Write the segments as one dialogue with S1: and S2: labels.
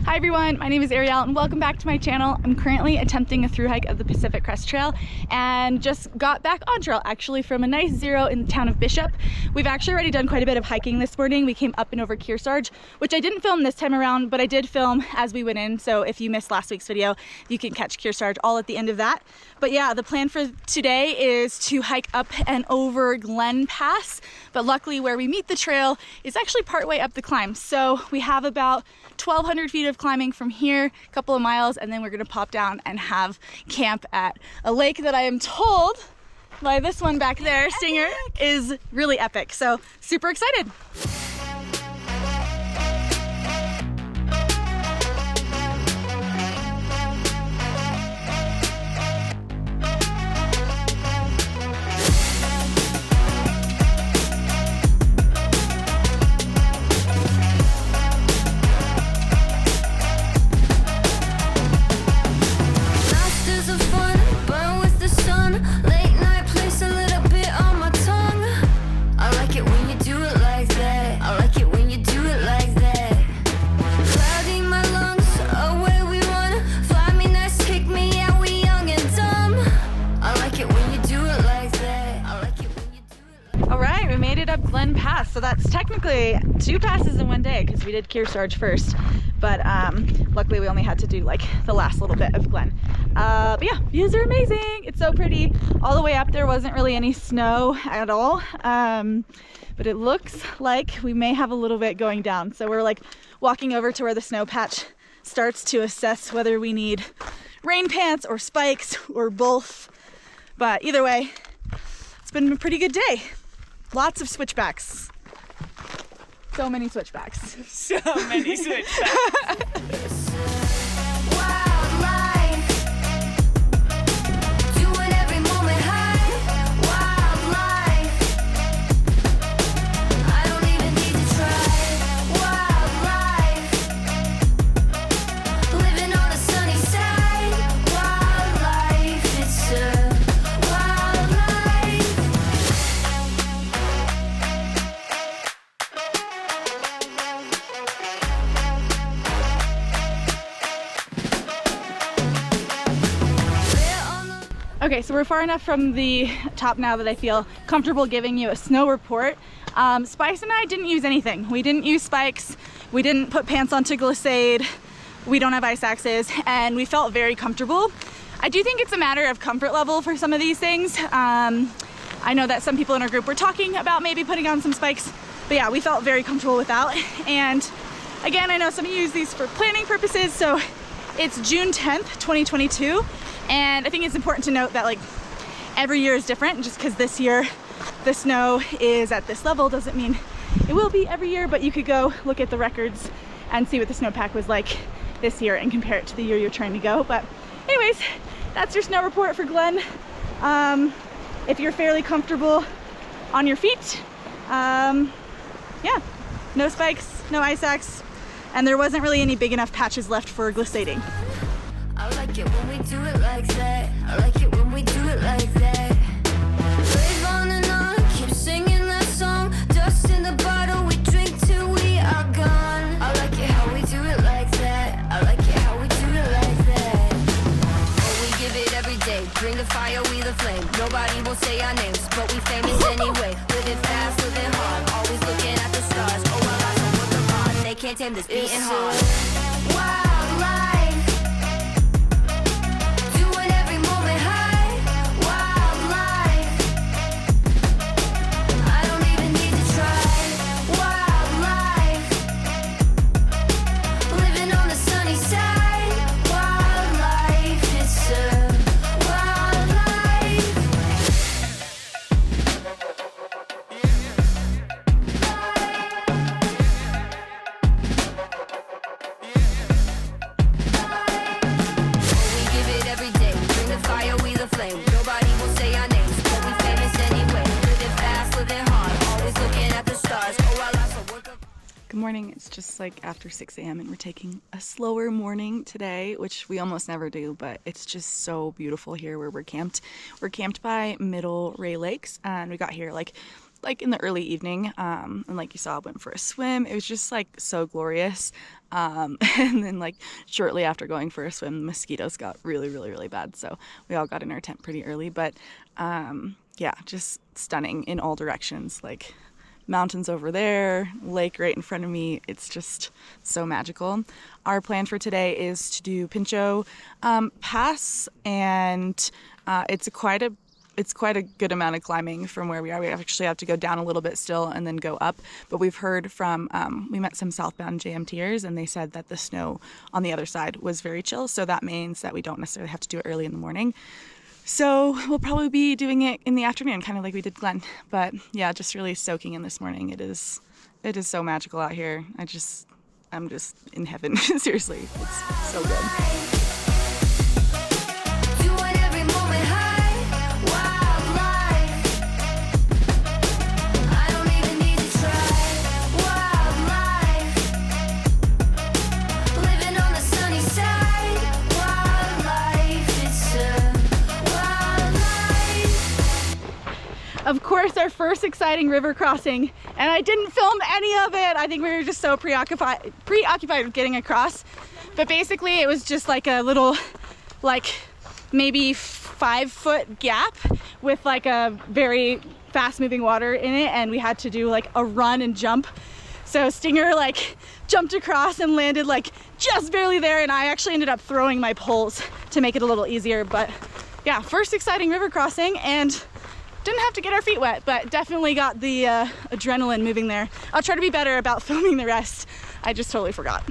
S1: Hi everyone, my name is Arielle and welcome back to my channel. I'm currently attempting a thru hike of the Pacific Crest Trail and just got back on trail actually from a nice zero in the town of Bishop. We've actually already done quite a bit of hiking this morning. We came up and over Kearsarge, which I didn't film this time around, but I did film as we went in. So if you missed last week's video, you can catch Kearsarge all at the end of that. But yeah, the plan for today is to hike up and over Glen Pass. But luckily where we meet the trail is actually partway up the climb. So we have about 1,200 feet of climbing from here, a couple of miles, and then we're gonna pop down and have camp at a lake that I am told by this one back there, Stinger, is really epic. So super excited. Glen Pass, so that's technically 2 passes in one day because we did Kearsarge first, but luckily we only had to do like the last little bit of Glen. But yeah, views are amazing. It's so pretty. All the way up there wasn't really any snow at all, but it looks like we may have a little bit going down. So we're like walking over to where the snow patch starts to assess whether we need rain pants or spikes or both. But either way, it's been a pretty good day. Lots of switchbacks. So many switchbacks.
S2: So many switchbacks.
S1: Okay, so we're far enough from the top now that I feel comfortable giving you a snow report. Spice and I didn't use anything. We didn't use spikes. We didn't put pants onto glissade. We don't have ice axes, and we felt very comfortable. I do think it's a matter of comfort level for some of these things. I know that some people in our group were talking about maybe putting on some spikes, but yeah, we felt very comfortable without. And again, I know some of you use these for planning purposes, so it's June 10th, 2022. And I think it's important to note that like every year is different. Just because this year the snow is at this level doesn't mean it will be every year, but you could go look at the records and see what the snowpack was like this year and compare it to the year you're trying to go. But anyways, that's your snow report for Glen. If you're fairly comfortable on your feet, yeah, no spikes, no ice axe, and there wasn't really any big enough patches left for glissading.
S3: I like it when we do it like that. I like it when we do it like that. Rave on and on, keep singing that song. Dust in the bottle, we drink till we are gone. I like it how we do it like that. I like it how we do it like that. Oh, we give it every day. Bring the fire, we the flame. Nobody will say our names, but we famous anyway. Living fast, living hard, always looking at the stars. Oh, our lives are worth of art. They can't tame this beating heart. Wildlife.
S1: It's just like after 6 a.m. and we're taking a slower morning today, which we almost never do, but it's just so beautiful here where we're camped. We're camped by Middle Ray Lakes, and we got here like like in the early evening, and like you saw, I went for a swim. It was just like so glorious. And then like shortly after going for a swim, the mosquitoes got really bad, so we all got in our tent pretty early. But yeah, just stunning in all directions. Like mountains over there, lake right in front of me. It's just so magical. Our plan for today is to do Pinchot Pass, and it's quite a good amount of climbing from where we are. We actually have to go down a little bit still and then go up. But we've heard from, we met some southbound JMTers, and they said that the snow on the other side was very chill. So that means that we don't necessarily have to do it early in the morning. So we'll probably be doing it in the afternoon, kind of like we did Glen. But yeah, just really soaking in this morning. It is so magical out here. I'm just in heaven. Seriously, it's so good. Of course, our first exciting river crossing, and I didn't film any of it. I think we were just so preoccupied with getting across. But basically, it was just like a little, like maybe 5-foot gap with like a very fast-moving water in it, and we had to do like a run and jump. So Stinger like jumped across and landed like just barely there, and I actually ended up throwing my poles to make it a little easier. But yeah, first exciting river crossing, and didn't have to get our feet wet, but definitely got the adrenaline moving there. I'll try to be better about filming the rest. I just totally forgot.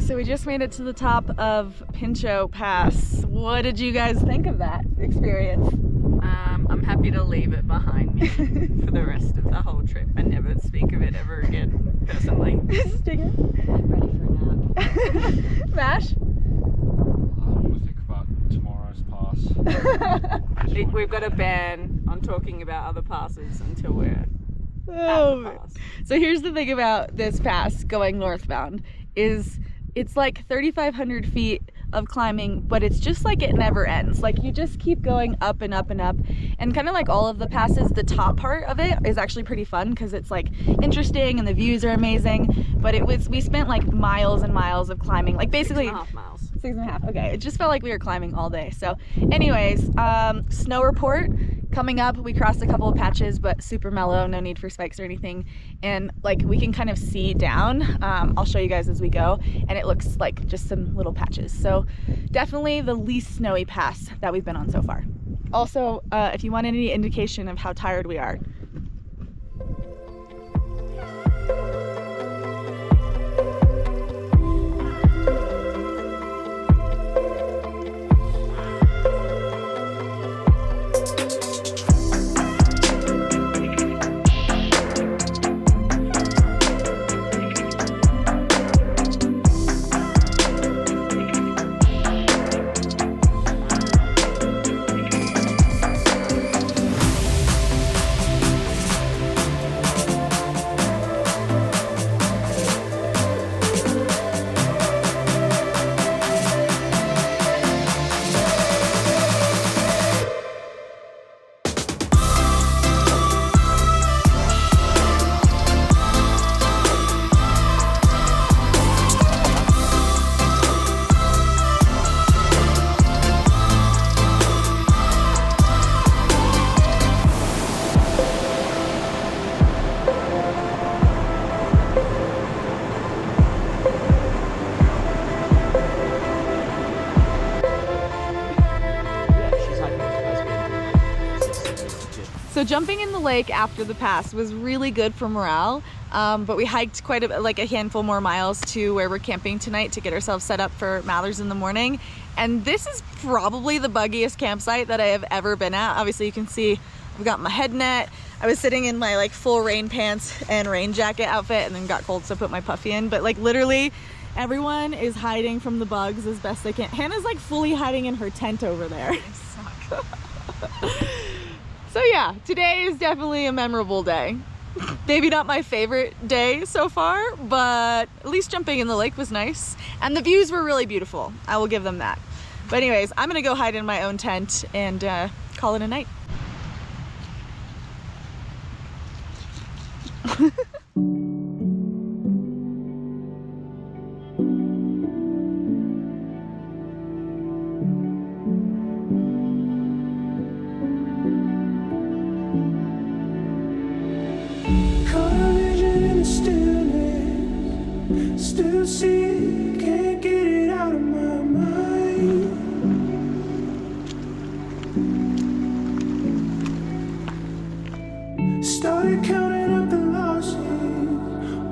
S1: So we just made it to the top of Pinchot Pass. What did you guys think of that experience?
S2: I'm happy to leave it behind me for the rest of the whole trip and never speak of it ever again, personally.
S1: Stinger?
S2: I'm ready for a nap.
S1: Mash?
S4: I'm gonna think about tomorrow's pass.
S2: We've got a ban on talking about other passes until we're at the pass.
S1: So here's the thing about this pass going northbound is it's like 3,500 feet of climbing, but it's just like it never ends. Like you just keep going up and up and up, and kind of like all of the passes, the top part of it is actually pretty fun because it's like interesting and the views are amazing. But we spent like miles and miles of climbing, like basically
S2: 6.5 miles.
S1: 6.5. Okay, it just felt like we were climbing all day. So anyways, snow report coming up. We crossed a couple of patches, but super mellow, no need for spikes or anything. And like we can kind of see down. I'll show you guys as we go, and it looks like just some little patches. So definitely the least snowy pass that we've been on so far. Also, if you want any indication of how tired we are, So jumping in the lake after the pass was really good for morale, but we hiked quite a handful more miles to where we're camping tonight to get ourselves set up for Mathers in the morning. And this is probably the buggiest campsite that I have ever been at. Obviously you can see I've got my head net. I was sitting in my like full rain pants and rain jacket outfit and then got cold so I put my puffy in, but like literally everyone is hiding from the bugs as best they can. Hannah's like fully hiding in her tent over there. So yeah, today is definitely a memorable day. Maybe not my favorite day so far, but at least jumping in the lake was nice. And the views were really beautiful. I will give them that. But anyways, I'm gonna go hide in my own tent and call it a night.
S5: Still see it, can't get it out of my mind. Started counting up the losses,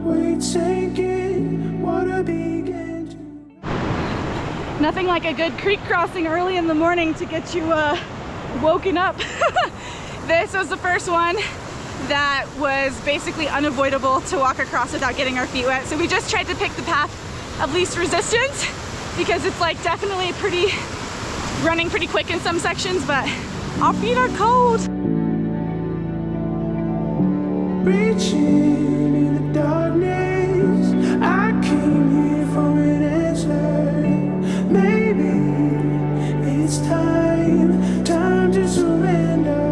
S5: weight sinking, water began to...
S1: Nothing like a good creek crossing early in the morning to get you woken up. This was the first one that was basically unavoidable to walk across without getting our feet wet. So we just tried to pick the path of least resistance because it's like definitely running pretty quick in some sections, but our feet are cold.
S5: Reaching in the darkness, I came here for an answer. Maybe it's time to surrender.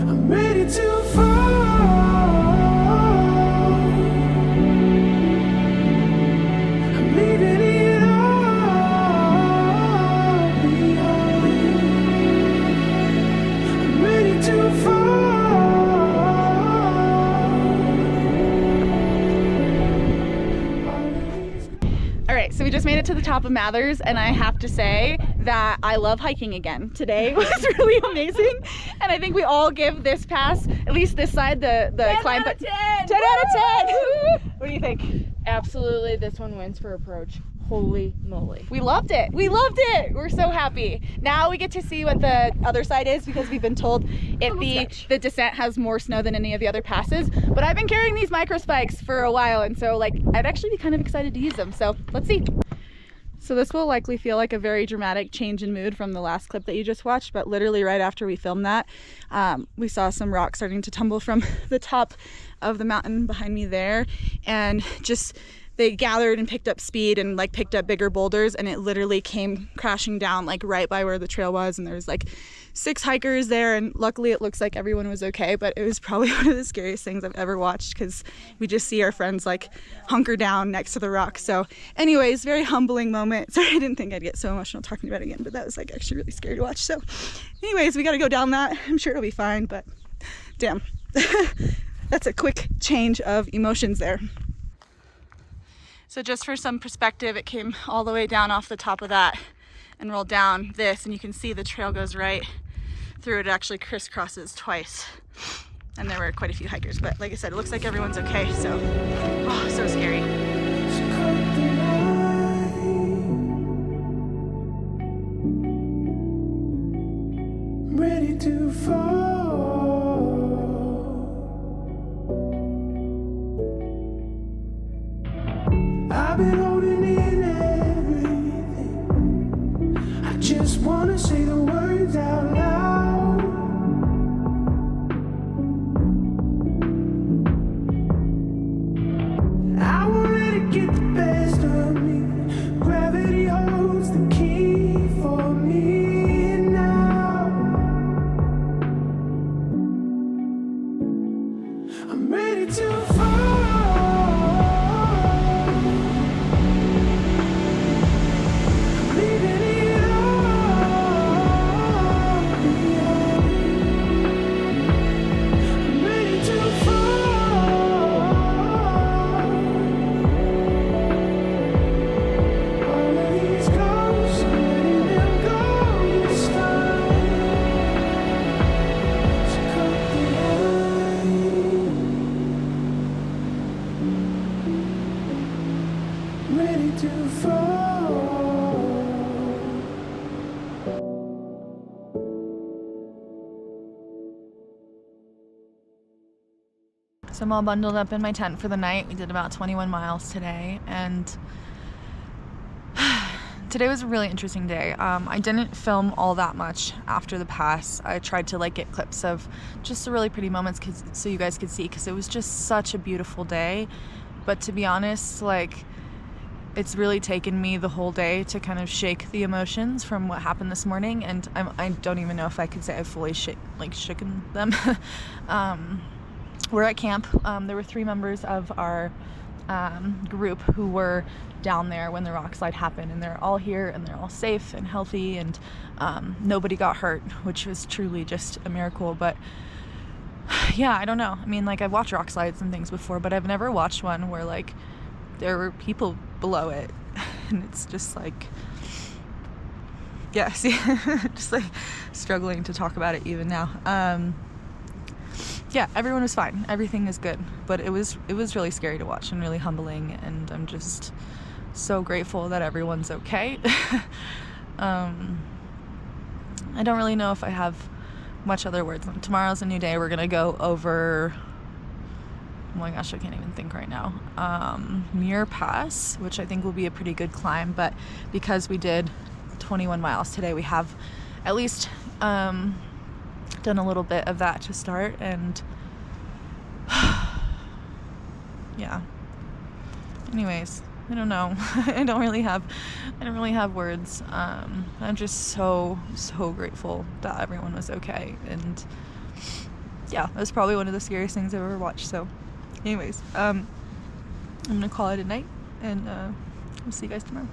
S5: I'm ready to fall. I'm leaving it all behind. I'm ready to fall.
S1: All right, so we just made it to the top of Mathers, and I have to say that I love hiking again. Today was really amazing, and I think we all give this pass, at least this side, the climb. 10 out of 10! 10 out of 10! What do you think?
S2: Absolutely, this one wins for approach. Holy moly.
S1: We loved it. We loved it. We're so happy. Now we get to see what the other side is because we've been told the descent has more snow than any of the other passes. But I've been carrying these micro spikes for a while, and so like I'd actually be kind of excited to use them. So let's see. So this will likely feel like a very dramatic change in mood from the last clip that you just watched, but literally right after we filmed that, we saw some rocks starting to tumble from the top of the mountain behind me there, and just they gathered and picked up speed and like picked up bigger boulders, and it literally came crashing down like right by where the trail was, and there was like 6 hikers there, and luckily it looks like everyone was okay, but it was probably one of the scariest things I've ever watched because we just see our friends like hunker down next to the rock. So anyways, very humbling moment. Sorry, I didn't think I'd get so emotional talking about it again, but that was like actually really scary to watch. So anyways, we got to go down that. I'm sure it'll be fine, but damn. That's a quick change of emotions there. So just for some perspective, it came all the way down off the top of that and rolled down this, and you can see the trail goes right through it. It actually crisscrosses twice, and there were quite a few hikers, but like I said, it looks like everyone's okay. So oh, so scary.
S5: I'm ready to fall. I've been holding in everything. I just wanna say the words out loud. I won't let it get the best of me. Gravity holds the key for me now. I'm ready to fall. to fall.
S1: So I'm all bundled up in my tent for the night. We did about 21 miles today, and today was a really interesting day. I didn't film all that much after the pass. I tried to like get clips of just the really pretty moments so you guys could see, because it was just such a beautiful day. But to be honest, like, it's really taken me the whole day to kind of shake the emotions from what happened this morning, and I don't even know if I could say I've fully shaken them. We're at camp. There were 3 members of our group who were down there when the rock slide happened, and they're all here and they're all safe and healthy, and nobody got hurt, which was truly just a miracle. But yeah, I don't know. I mean, like, I've watched rock slides and things before, but I've never watched one where like there were people below it, and it's just like, yeah, see, just like struggling to talk about it even now. Yeah, everyone was fine. Everything is good, but it was really scary to watch and really humbling, and I'm just so grateful that everyone's okay. I don't really know if I have much other words. Tomorrow's a new day. We're gonna go over, oh my gosh, I can't even think right now. Muir Pass, which I think will be a pretty good climb, but because we did 21 miles today, we have at least done a little bit of that to start, and yeah. Anyways, I don't know. I don't really have words. I'm just so grateful that everyone was okay, and yeah, that was probably one of the scariest things I've ever watched. So anyways, I'm gonna call it a night, and we'll see you guys tomorrow.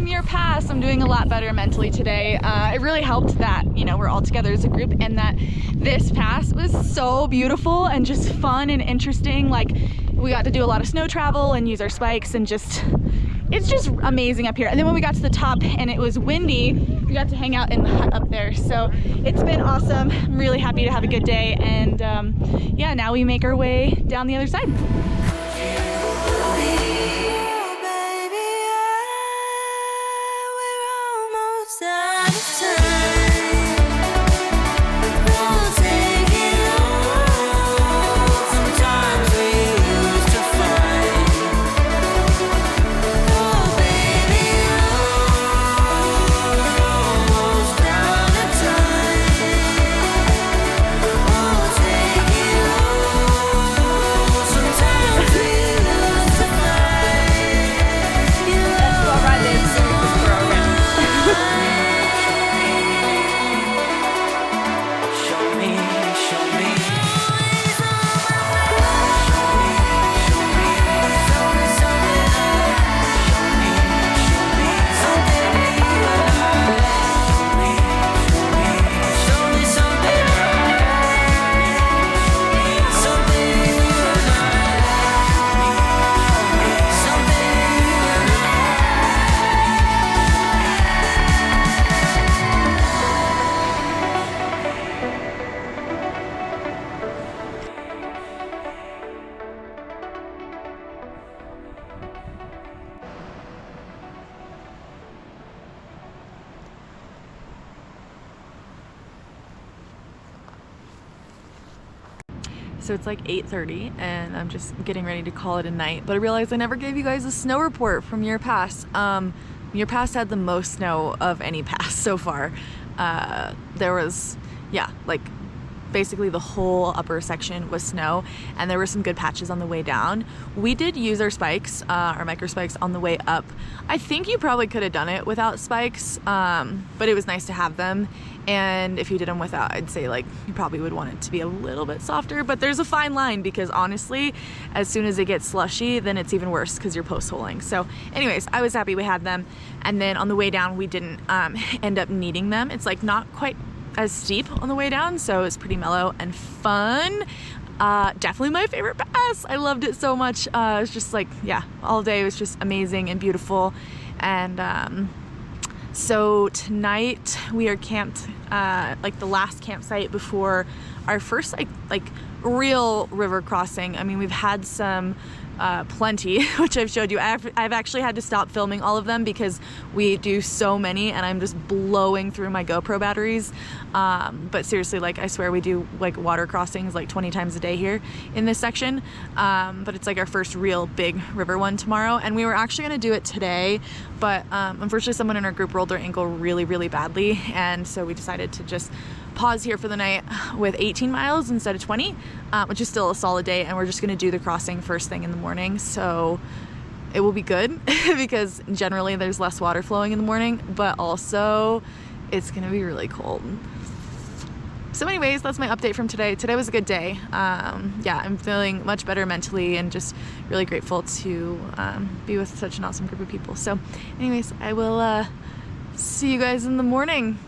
S1: Muir Pass. I'm doing a lot better mentally today. It really helped that, you know, we're all together as a group, and that this pass was so beautiful and just fun and interesting. Like, we got to do a lot of snow travel and use our spikes, and just, it's just amazing up here. And then when we got to the top and it was windy, we got to hang out in the hut up there. So it's been awesome. I'm really happy to have a good day, and yeah, now we make our way down the other side.
S2: So it's like 8:30 and I'm just getting ready to call it a night. But I realized I never gave you guys a snow report from Muir Pass. Muir Pass had the most snow of any pass so far. There was, yeah, like basically the whole upper section was snow, and there were some good patches on the way down. We did use our spikes, our micro spikes, on the way up. I think you probably could have done it without spikes, but it was nice to have them. And if you did them without, I'd say like you probably would want it to be a little bit softer, but there's a fine line, because honestly, as soon as it gets slushy, then it's even worse because you're post-holing. So anyways, I was happy we had them. And then on the way down, we didn't end up needing them. It's like not quite as steep on the way down, so it's pretty mellow and fun. Definitely my favorite pass. I loved it so much. It was just like, yeah, all day it was just amazing and beautiful. And so tonight we are camped like the last campsite before our first like real river crossing. I mean, we've had some plenty, which I've showed you. I've actually had to stop filming all of them because we do so many and I'm just blowing through my GoPro batteries. But seriously, like I swear we do like water crossings like 20 times a day here in this section. But it's like our first real big river one tomorrow, and we were actually going to do it today, but unfortunately someone in our group rolled their ankle really, really badly, and so we decided to just pause here for the night with 18 miles instead of 20, which is still a solid day, and we're just going to do the crossing first thing in the morning. So it will be good because generally there's less water flowing in the morning, but also it's going to be really cold. So anyways, that's my update from today. Today was a good day. Yeah, I'm feeling much better mentally and just really grateful to be with such an awesome group of people. So anyways, I will see you guys in the morning.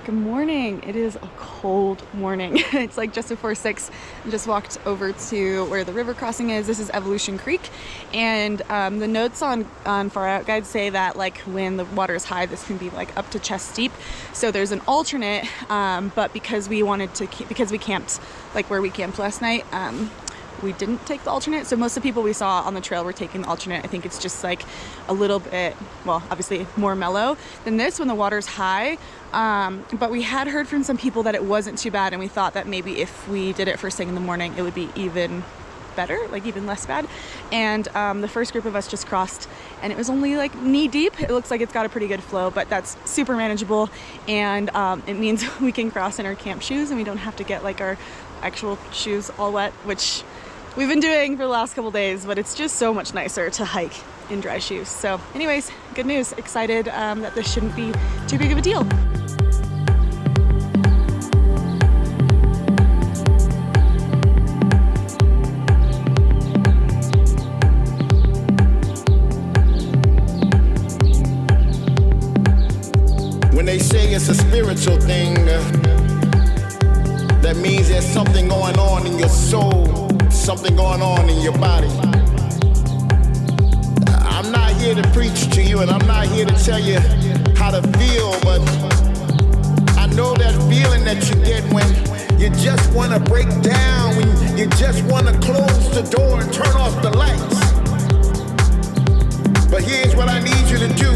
S2: Good morning. It is a cold morning. It's like just before 6. I just walked over to where the river crossing is. This is Evolution Creek, and the notes on Far Out Guide say that like when the water is high, this can be like up to chest deep. So there's an alternate, but because we wanted to, because we camped like where we camped last night, we didn't take the alternate. So most of the people we saw on the trail were taking the alternate. I think it's just like a little bit, well, obviously more mellow than this when the water's high. But we had heard from some people that it wasn't too bad, and we thought that maybe if we did it first thing in the morning, it would be even better, like even less bad. And the first group of us just crossed, and it was only like knee deep. It looks like it's got a pretty good flow, but that's super manageable, and it means we can cross in our camp shoes and we don't have to get like our actual shoes all wet, which we've been doing for the last couple days, but it's just so much nicer to hike in dry shoes. So anyways, good news. Excited that this shouldn't be too big of a deal.
S6: When they say it's a spiritual thing, that means there's something going on in your soul, something going on in your body. I'm not here to preach to you, and I'm not here to tell you how to feel, but I know that feeling that you get when you just want to break down, when you just want to close the door and turn off the lights. But here's what I need you to do.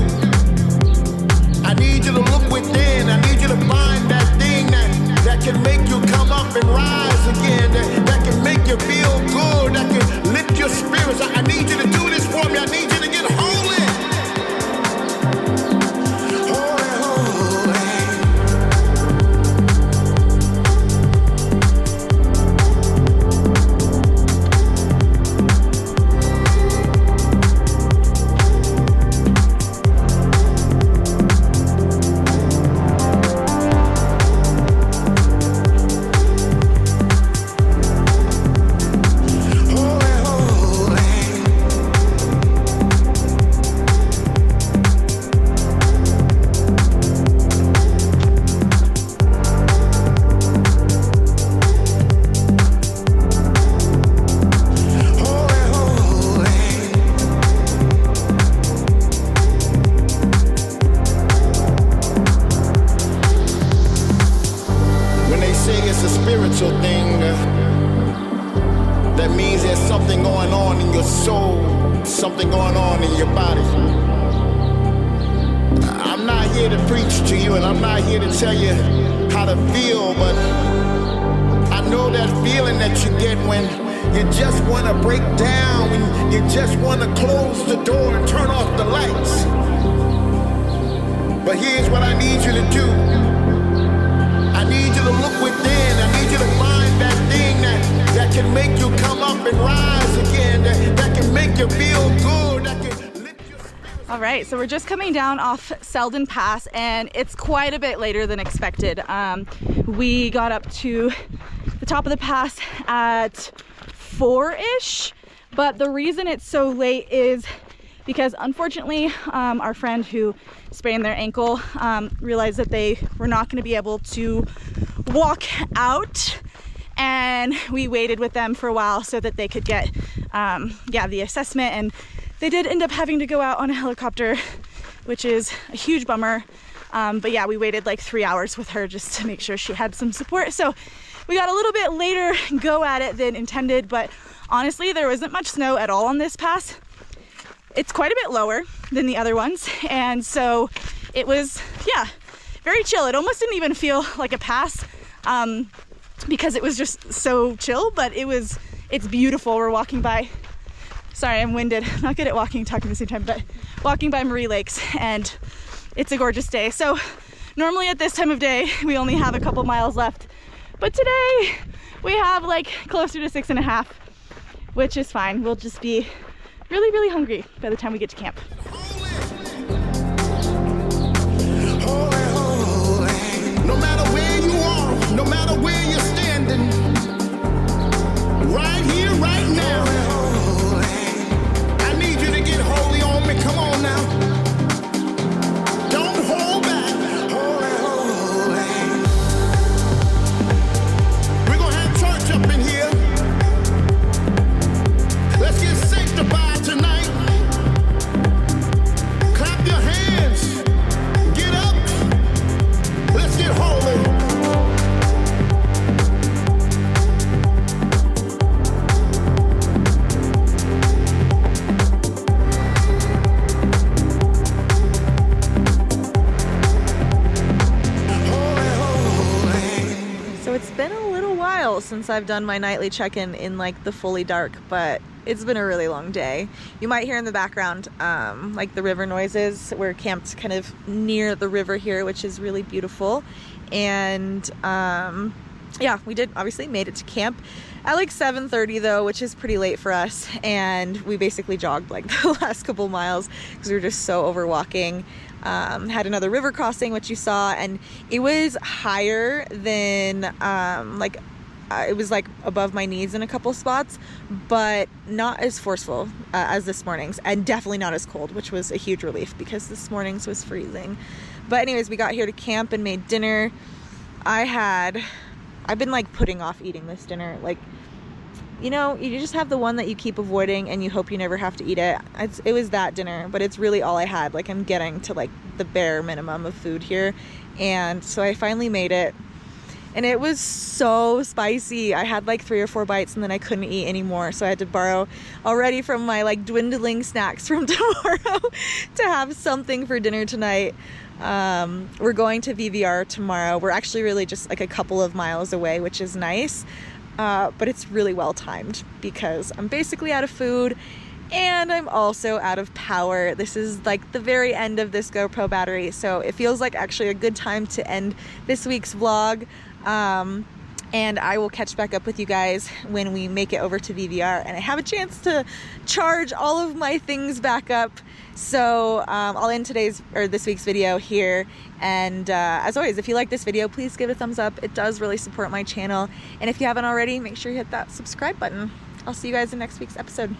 S6: I need you to look within. I need you to find that thing that can make you come up and rise again, that can make you feel good, that can lift your spirits. I need you to do this for me. I need you to get holy. Holy, holy. here to preach to you, and I'm not here to tell you how to feel, but I know that feeling that you get when you just want to break down, when you just want to close the door and turn off the lights. But here's what I need you to do. I need you to look within. I need you to find that thing that can make you come up and rise again, that can make you feel good, that can lift your spirit.
S1: All right, so we're just coming down off Selden Pass, and it's quite a bit later than expected. We got up to the top of the pass at 4-ish, but the reason it's so late is because unfortunately our friend who sprained their ankle realized that they were not going to be able to walk out, and we waited with them for a while so that they could get the assessment, and they did end up having to go out on a helicopter, which is a huge bummer. But yeah, we waited like 3 hours with her just to make sure she had some support. So we got a little bit later go at it than intended, but honestly, there wasn't much snow at all on this pass. It's quite a bit lower than the other ones, and so it was, yeah, very chill. It almost didn't even feel like a pass because it was just so chill, but it's beautiful. We're walking by, sorry, I'm winded, not good at walking and talking at the same time, but walking by Marie Lakes, and it's a gorgeous day. So normally at this time of day, we only have a couple miles left, but today we have like closer to 6.5, which is fine. We'll just be really, really hungry by the time we get to camp.
S6: No matter where you are, no matter where you're standing, right here, right now, I need you to get holy on me. Come on now. Don't hold back. We're gonna have church up in here. Let's get sanctified tonight. Clap your hands. Get up. Let's get holy.
S2: So it's been a little while since I've done my nightly check-in in like the fully dark, but it's been a really long day. You might hear in the background like the river noises. We're camped kind of near the river here, which is really beautiful. And yeah, we did obviously made it to camp at like 7:30 though, which is pretty late for us. And we basically jogged like the last couple miles because we were just so over walking. Had another river crossing, which you saw, and it was higher than it was like above my knees in a couple spots, but not as forceful as this morning's, and definitely not as cold, which was a huge relief because this morning's was freezing. But anyways, we got here to camp and made dinner. I've been like putting off eating this dinner. Like, you know, you just have the one that you keep avoiding and you hope you never have to eat it. It was that dinner, but it's really all I had. Like, I'm getting to like the bare minimum of food here. And so I finally made it. And it was so spicy. I had like 3 or 4 bites and then I couldn't eat anymore. So I had to borrow already from my like dwindling snacks from tomorrow to have something for dinner tonight. We're going to VVR tomorrow. We're actually really just like a couple of miles away, which is nice. But it's really well timed because I'm basically out of food and I'm also out of power. This is like the very end of this GoPro battery, so it feels like actually a good time to end this week's vlog. And I will catch back up with you guys when we make it over to VVR and I have a chance to charge all of my things back up. So I'll end this week's video here. And as always, if you like this video, please give it a thumbs up. It does really support my channel. And if you haven't already, make sure you hit that subscribe button. I'll see you guys in next week's episode.